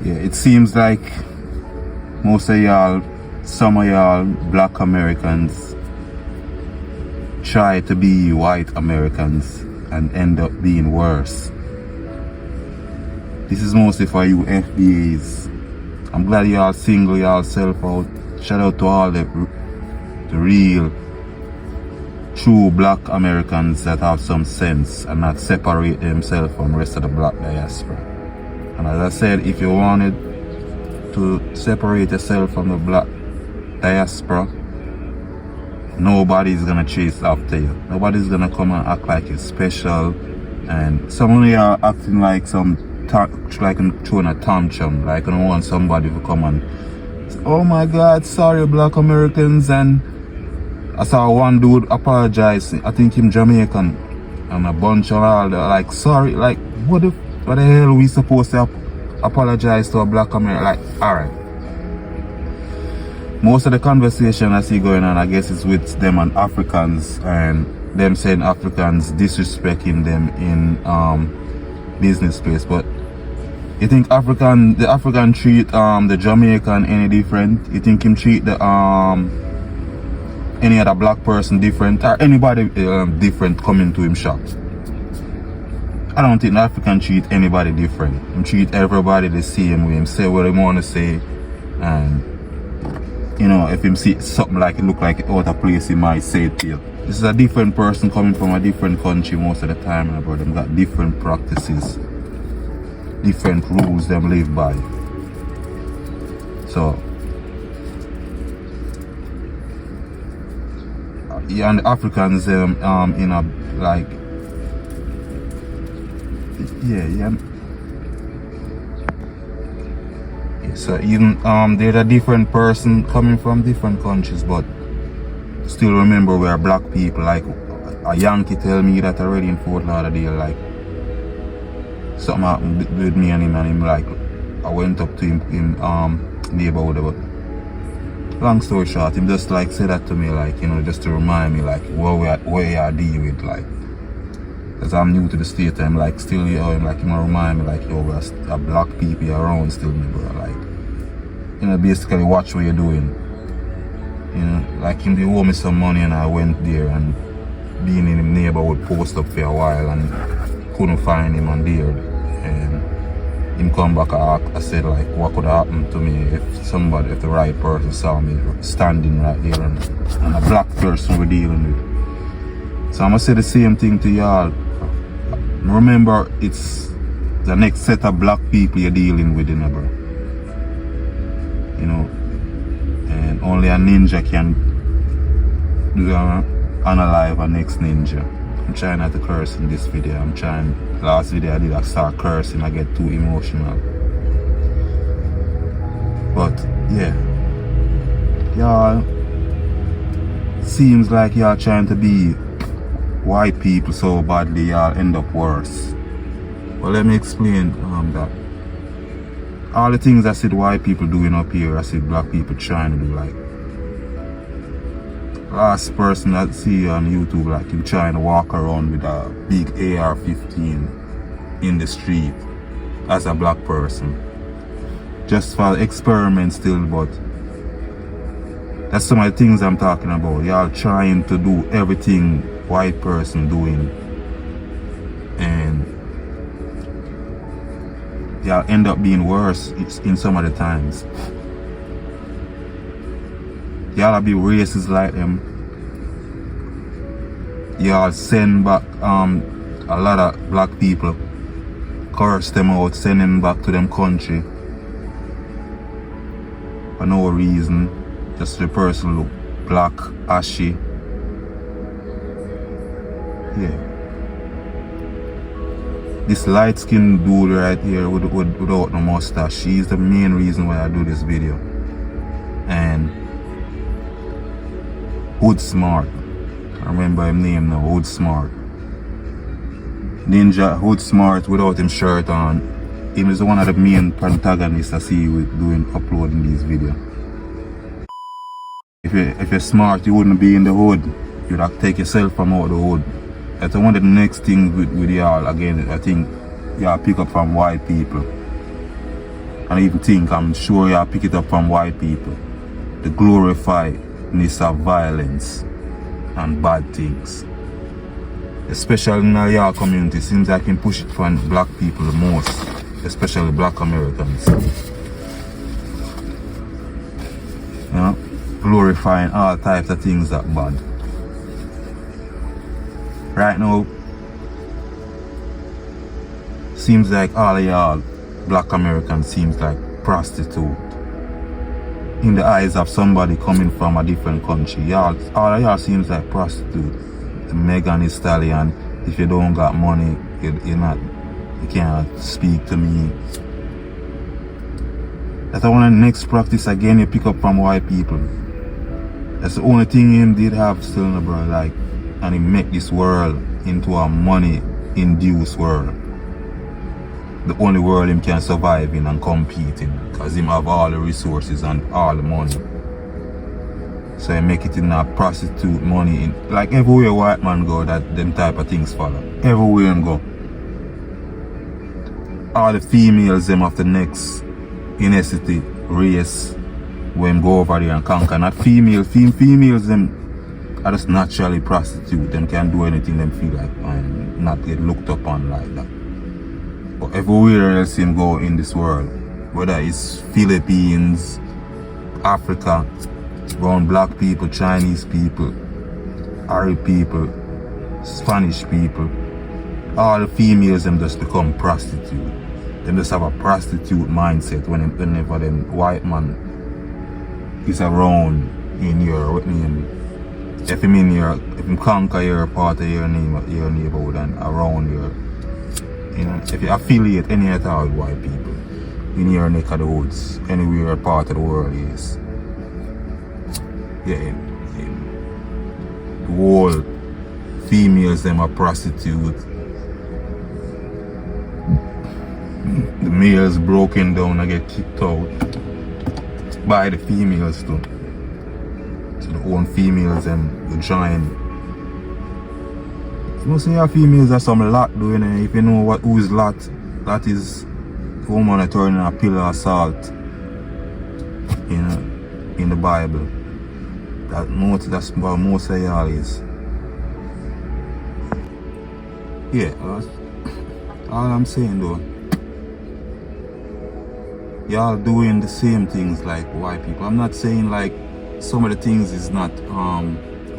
Yeah, it seems like most of y'all, some of y'all black Americans try to be white Americans and end up being worse. This is mostly for you FBAs. I'm glad y'all single yourself out. Shout out to all the real, true black Americans that have some sense and not separate themselves from the rest of the black diaspora. And as I said, if you wanted to separate yourself from the black diaspora, nobody's gonna chase after you. Nobody's gonna come and act like you're special. And some of you are acting like like throwing a tantrum, like you don't want somebody to come and say, oh my God, sorry black Americans. And I saw one dude apologize, I think him Jamaican, and a bunch of all the, like, sorry, like what the hell we supposed to apologize to a black American? Like, alright. Most of the conversation I see going on, I guess, is with them and Africans, and them saying Africans disrespecting them in business space. But you think the African treat the Jamaican any different? You think him treat the any other black person different, or anybody different coming to him shop? I don't think the African treat anybody different. Him treat everybody the same way. Him say what he want to say, and you know, if him see something like it look like it out of place, he might say it to you. This is a different person coming from a different country most of the time, my brother. Them got different practices, different rules them live by. So yeah, and the Africans in a like yeah. So even they're a different person coming from different countries, but still remember we're black people. Like a Yankee tell me that already in Fort Lauderdale, like something happened with me and him like I went up to him neighborhood, but long story short, him just like said that to me, like, you know, just to remind me like what I deal with, like, because I'm new to the state. I'm like still, you know, like him remind me like, yo, we're black people around still, me bro, like, you know, basically watch what you're doing. You know, like him, they owe me some money and I went there and being in the neighborhood post up for a while and couldn't find him on there. And him come back and I said like, what could happen to me if the right person saw me standing right there and a black person we're dealing with. So I'm gonna say the same thing to y'all. Remember, it's the next set of black people you're dealing with, you know, bro. You know, and only a ninja can unalive a next ninja. I'm trying not to curse in this video. Last video I did, I start cursing, I get too emotional. But yeah, y'all seems like y'all trying to be white people so badly y'all end up worse. Well, let me explain that. All the things I said white people doing up here, I said black people trying to do. Like, last person I see on YouTube, like him trying to walk around with a big AR-15 in the street as a black person, just for experiment still. But that's some of the things I'm talking about. Y'all trying to do everything white person doing, and y'all end up being worse in some of the times. Y'all be racist like them. Y'all send back a lot of black people, curse them out, send them back to them country for no reason. Just the person look black, ashy. Yeah. This light-skinned dude right here without no mustache, she's the main reason why I do this video. And Hood Smart, I remember his name now, Hood Smart. Ninja Hood Smart without him shirt on. Him is one of the main protagonists I see you uploading these videos. If you're smart, you wouldn't be in the hood. You'd have to take yourself from out the hood. That's one of the next things with y'all. Again, I think y'all pick up from white people. And even think, I'm sure you pick it up from white people. The glorifiedness of violence and bad things. Especially in our community, seems like you push it from black people the most, especially black Americans. You know, glorifying all types of things that bad. Right now, seems like all of y'all black Americans seems like prostitute. In the eyes of somebody coming from a different country, y'all, all of y'all seems like prostitute. Megan Thee Stallion, if you don't got money, you can't speak to me. That's why the next practice again you pick up from white people. That's the only thing him did have still, bro, like, and he make this world into a money-induced world. The only world him can survive in and compete in, because him have all the resources and all the money. So he make it in a prostitute money in, like everywhere white man go, that them type of things follow. Everywhere him go. All the females them of the next ethnicity, race, when him go over there and conquer. Not females them are just naturally prostitute. Them can do anything them feel like and not get looked upon like that. But everywhere else him go in this world, whether it's Philippines, Africa, around black people, Chinese people, Arab people, Spanish people, all the females them just become prostitute. Them just have a prostitute mindset whenever them white man is around in your name. If him conquer your part of your neighborhood and around your, you know, if you affiliate any at all with white people in your neck of the woods, anywhere part of the world is. Yeah, the whole females them are prostitute. The males broken down and get kicked out by the females too. So the own females them will join. You know, say your females are some lot doing it. If you know who is lot, that is woman that turning a pillar of salt, you know, in the Bible. That's what most of y'all is. Yeah, all I'm saying though, y'all doing the same things like white people. I'm not saying like some of the things is not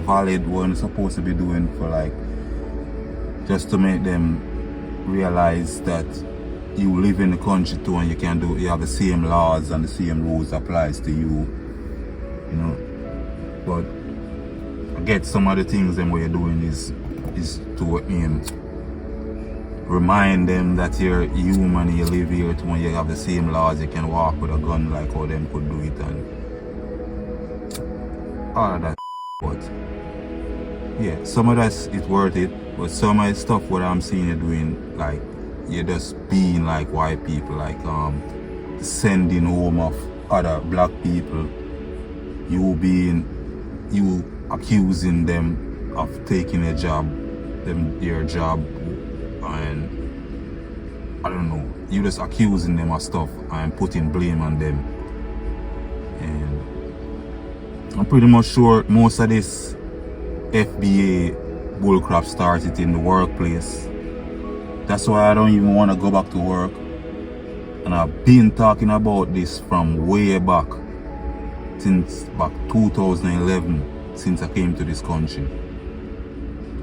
valid what you're supposed to be doing for, like, just to make them realize that you live in the country too and you have the same laws and the same rules applies to you, you know. But I get some of the things them what you're doing is to remind them that you're human, you live here too, and you have the same laws, you can walk with a gun like how them could do it and all of that. But yeah, some of that's it's worth it, but some of the stuff what I'm seeing you doing, like you're just being like white people, like sending home of other black people, you accusing them of taking their job, and I don't know, you just accusing them of stuff and putting blame on them. And I'm pretty much sure most of this FBA bullcrap started in the workplace. That's why I don't even want to go back to work. And I've been talking about this from way back, since back 2011, since I came to this country.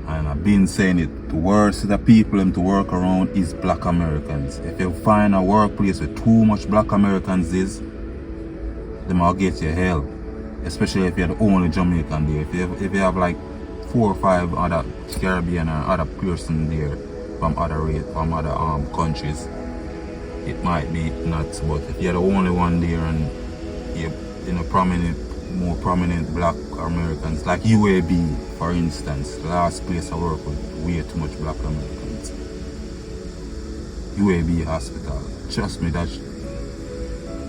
And I've been saying it, the worst of the people to work around is black Americans. If you find a workplace with too much black Americans them will get you hell. Especially if you're the only Jamaican there. If you have like 4 or 5 other Caribbean or other person there from other countries, it might be nuts. But if you're the only one there and you're more prominent black Americans, like UAB for instance, the last place I work with, way too much black Americans. UAB hospital, trust me that.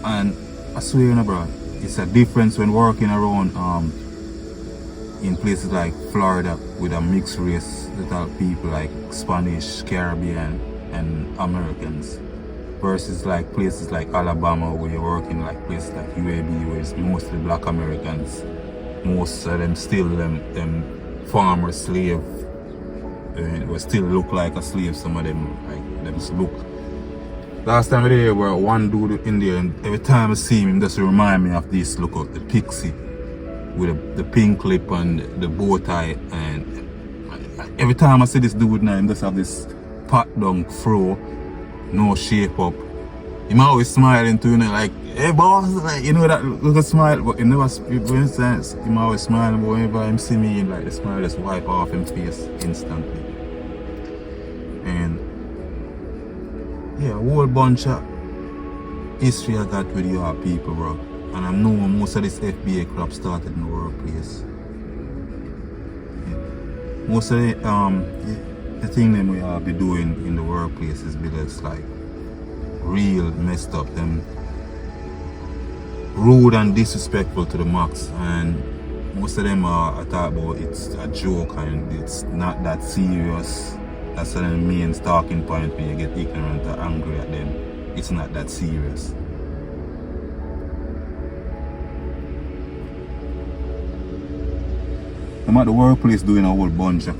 And I swear, bro, it's a difference when working around in places like Florida with a mixed race little people like Spanish, Caribbean and Americans versus like places like Alabama where you work in like places like UAB where it's mostly black Americans. Most of them still them farmer slave. We still look like a slave. Some of them like them look. Last time I there were one dude in there, and every time I see him, just remind me of this. Look up the pixie with the pink lip and the bow tie, and every time I see this dude now, him just have this pat down fro, no shape up. Him always smiling to you, know, like, hey boss, like, you know that little smile, but he never speak for instance. Him always smiling, but whenever him see me, like the smile just wipe off his face instantly. And yeah, a whole bunch of history I got with your people, bro. And I know most of this FBA crap started in the workplace. Yeah. Most of the thing them we all be doing in the workplace is because like real messed up, them rude and disrespectful to the max, and most of them are I thought about it's a joke and it's not that serious. That's the main talking point when you get ignorant or angry at them. It's not that serious. I'm at the workplace doing a whole bunch of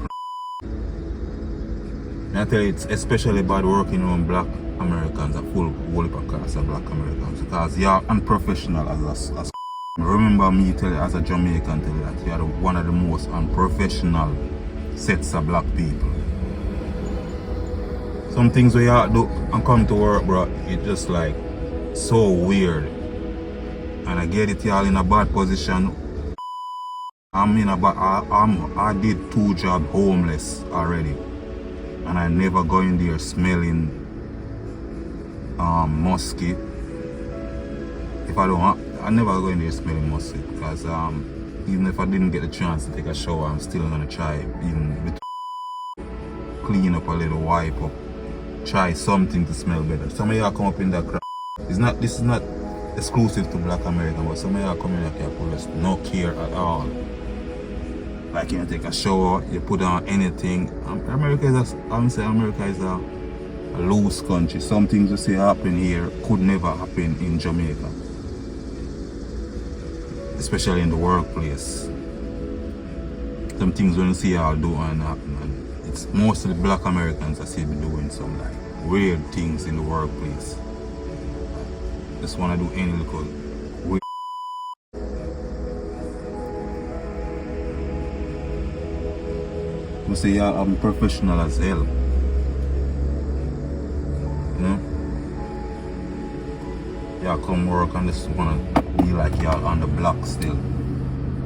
and I tell you, it's especially bad working on black Americans, a full whole class of black Americans, because you're unprofessional as remember me tell you as a Jamaican tell you that you're one of the most unprofessional sets of black people. Some things where you do and come to work, bro, it's just like so weird. And I get it, y'all in a bad position. I did 2 jobs homeless already, and I never go in there smelling musky. If I never go in there smelling musky, because even if I didn't get the chance to take a shower, I'm still gonna try, even with clean up a little, wipe up, try something to smell better. Some of y'all come up in that crap. This is not exclusive to black American, but some of y'all come in like you just no care at all. Like you take a shower, you put on anything. America is a loose country. Some things you see happen here could never happen in Jamaica, especially in the workplace. Some things when you see y'all do and happen, and it's mostly black Americans I see be doing some like weird things in the workplace. Just wanna do any little weird. You say y'all I'm professional as hell. You know? Y'all come work and just wanna be like y'all on the block still.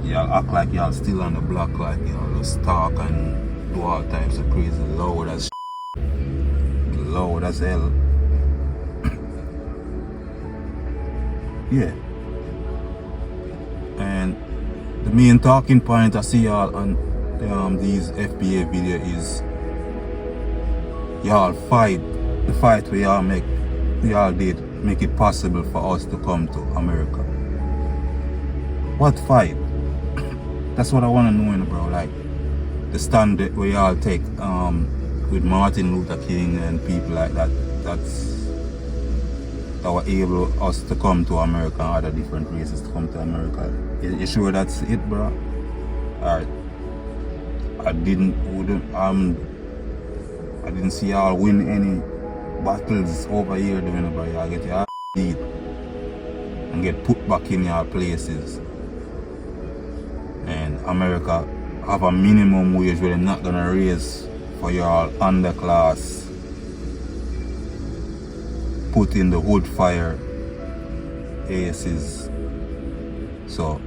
Y'all act like y'all still on the block, like y'all just talk and do all types of crazy loud as loud as hell. Yeah. And the main talking point I see y'all on these FBA video is y'all fight the fight we y'all did make it possible for us to come to America. What fight? That's what I want to know, bro. Like the stand that we all take with Martin Luther King and people like that. That were able us to come to America and other different races to come to America. You sure that's it, bro? Alright. I didn't see y'all win any battles over here doing it, but y'all get your beat and get put back in your places. And America have a minimum wage where they're not gonna raise for y'all underclass, put in the wood fire aces. So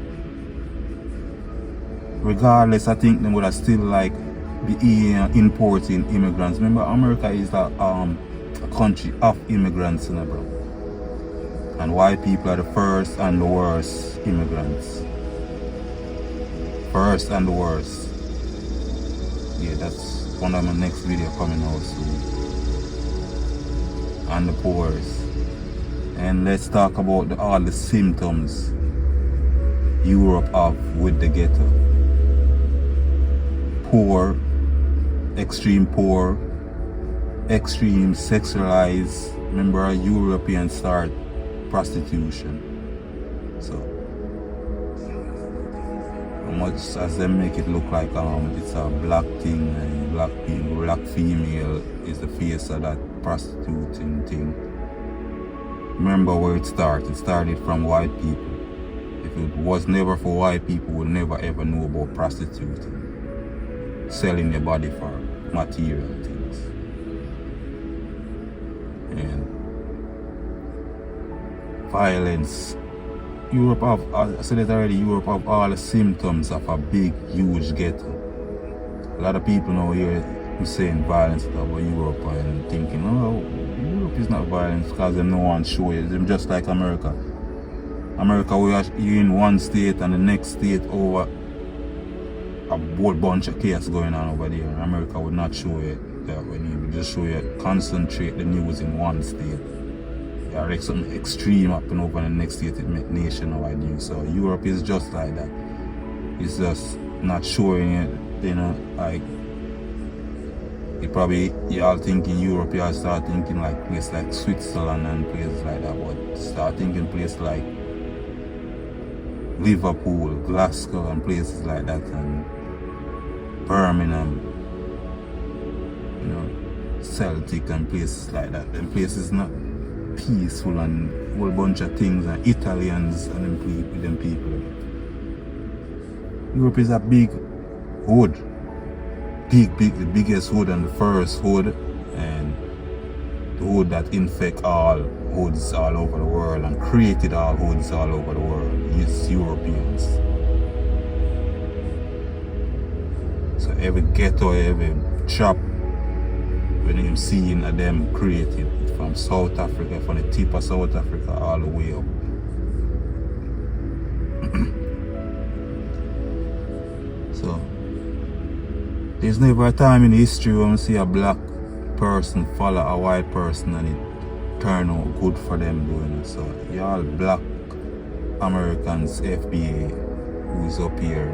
regardless, I think they would have still like be importing immigrants. Remember, America is a country of immigrants, you know, bro. And white people are the first and the worst immigrants. First and the worst. Yeah, that's one of my next video coming out soon. And the poorest. And let's talk about all the symptoms Europe have with the ghetto. Poor, extreme sexualized, Remember, a European start prostitution. So much as they make it look like it's a black thing, and black female is the face of that prostituting thing. Remember where it started. It started from white people. If it was never for white people, we would never ever know about prostituting, selling your body for material things. And violence. Europe have, I said it already, Europe have all the symptoms of a big, huge ghetto. A lot of people now here who saying violence about Europe and thinking, oh, Europe is not violence because they no one show it. Them just like America. America, we are in one state and the next state over a whole bunch of chaos going on over there. America would not show it that way. It would just show you, concentrate the news in one state. Yeah, like something extreme happen over in the next state, it make nationwide news. So Europe is just like that. It's just not showing it, you know, like y'all thinking Europe, y'all start thinking like places like Switzerland and places like that, but start thinking places like Liverpool, Glasgow and places like that, and Birmingham, you know, Celtic and places like that. Them places not peaceful and a whole bunch of things, and Italians and them people. Europe is a big hood. The biggest hood and the first hood, and the hood that infect all hoods all over the world and created all hoods all over the world is Europeans. So every ghetto, every shop, when you see them created from South Africa, from the tip of South Africa all the way up. So there's never a time in history when we see a black person follow a white person and it turn out good for them doing it. So y'all black Americans, FBA, who's up here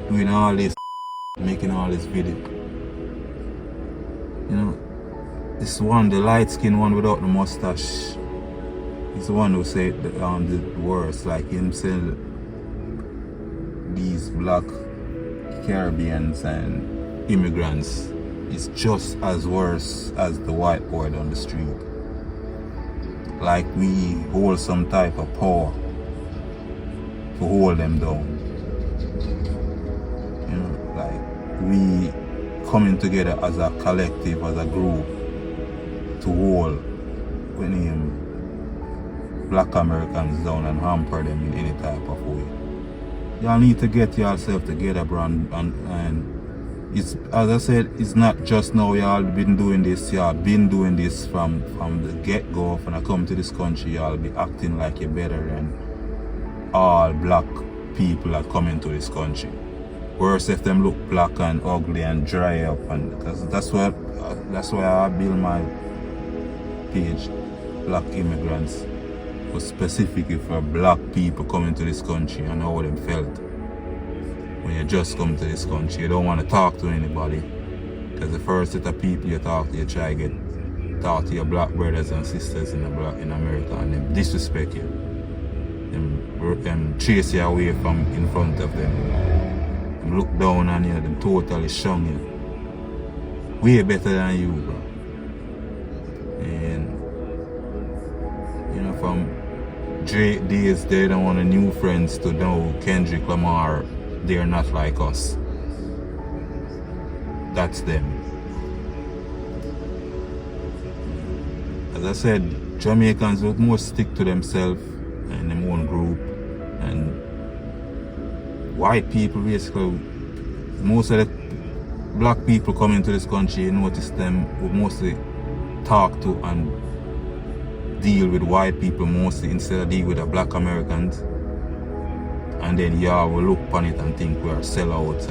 doing all this, making all this video. You know, this one, the light skinned one without the mustache, is the one who said the worst. Like him saying these black Caribbeans and immigrants is just as worse as the white boy down the street. Like we hold some type of power to hold them down. You know, like we coming together as a collective, as a group, to hold black Americans down and hamper them in any type of way. Y'all need to get yourself together, bro, and it's, as I said, it's not just now y'all been doing this, y'all been doing this from the get-go. When I come to this country, y'all be acting like you're better than all black people that come into this country. Worse if them look black and ugly and dry up, and that's why I build my page, Black Immigrants, was specifically for black people coming to this country and how them felt when you just come to this country. You don't want to talk to anybody, because the first set of people you talk to, you try to talk to your black brothers and sisters in America, and them disrespect you. Them chase you away from in front of them. Them look down on you, them totally shun you. Way better than you, bro. And you know, from Drake days, they don't want new friends to know Kendrick Lamar, they're not like us. That's them. As I said, Jamaicans would more stick to themselves and their own group, and white people basically, most of the black people coming to this country, you notice them would mostly talk to and deal with white people mostly instead of deal with the black Americans. And then y'all will look upon it and think we are sellouts,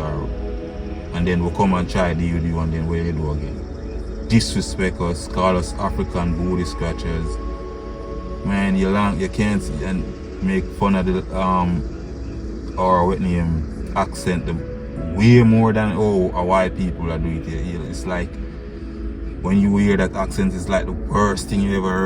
and then we'll come and try to deal with you, and then what you do again? Disrespect us, call us African booty scratchers. Man, you can't and make fun of the or what name accent way more than a white people are doing it. It's like when you hear that accent, it's like the worst thing you ever heard.